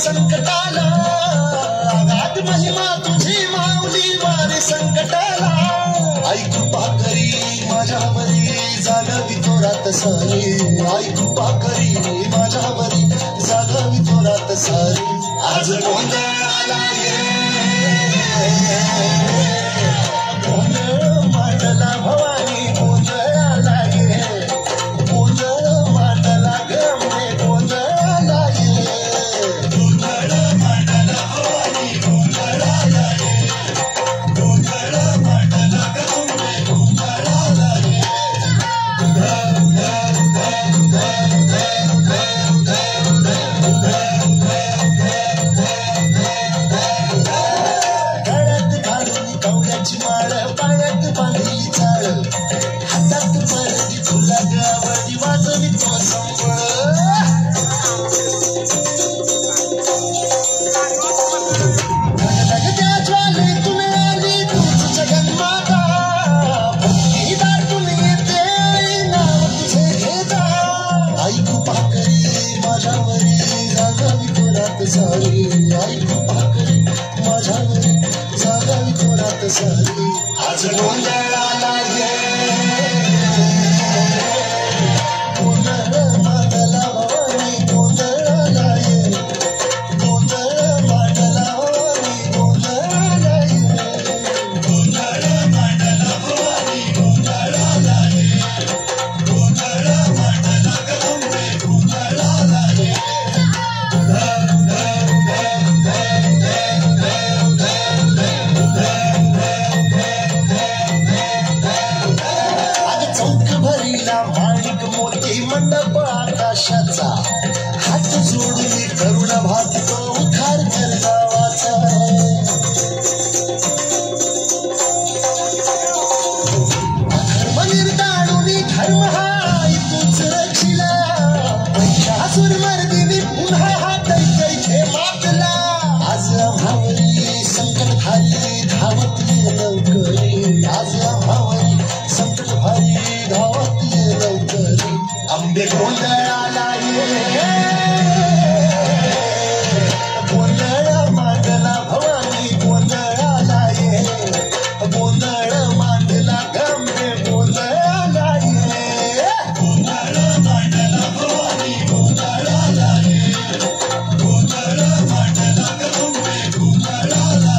संकटाला अगाध महिमा तुझी माऊली वारे संकटाला आई कृपा करी माझ्यावरी जाणवी थोरात सारी आई कृपा करी माझ्यावरी जाणवी थोरात सारी आज गोंधळ आला गोंधळ मांडला भवानी गोंधळ आला गोंधळ मांडला गमने गोंधळ आला गोंधळ मांडला भवानी गोंधळ आला गोंधळ मांडला गमने गोंधळ आला माळ पायात बांधली चाळ हातात परदी फुला गावडी वाजवी तो संबळ त्या ज्वालेतून आली तूच जगन्माता भक्ती दाटून येते नाव तुझे घेता आई कृपा करी माझ्यावरी जागावी थोरात सारी आई कृपा करी माझ्यावरी जागावी थोरात सारी आज गोंधळ आला गोंधळ मांडला भवानी गोंधळ आला गोंधळ मांडला भवानी गोंधळ आला गोंधळ मांडला भवानी गोंधळ आला गोंधळ मांडला गमने गोंधळ आला माणिक मोती मंडप आकाशाचा हात जोडून करुण भातो उद्धार कर गावाचा धर्म निर्दाळून धर्म हा तूच रचिला महिषासुर मर्दिनी पुन्हा हा दैत्य मातला आज आम्हावरी संकट भारी धावत लवकरी आज आम्हावरी संकट भारी धावत लवकरी आंबे गोंधळ आला गोंधळ मांडला भवानी गोंधळ आला गोंधळ मांडला गमने गोंधळ आला गोंधळ मांडला भवानी गोंधळ आला गोंधळ मांडला गमने गोंधळ आला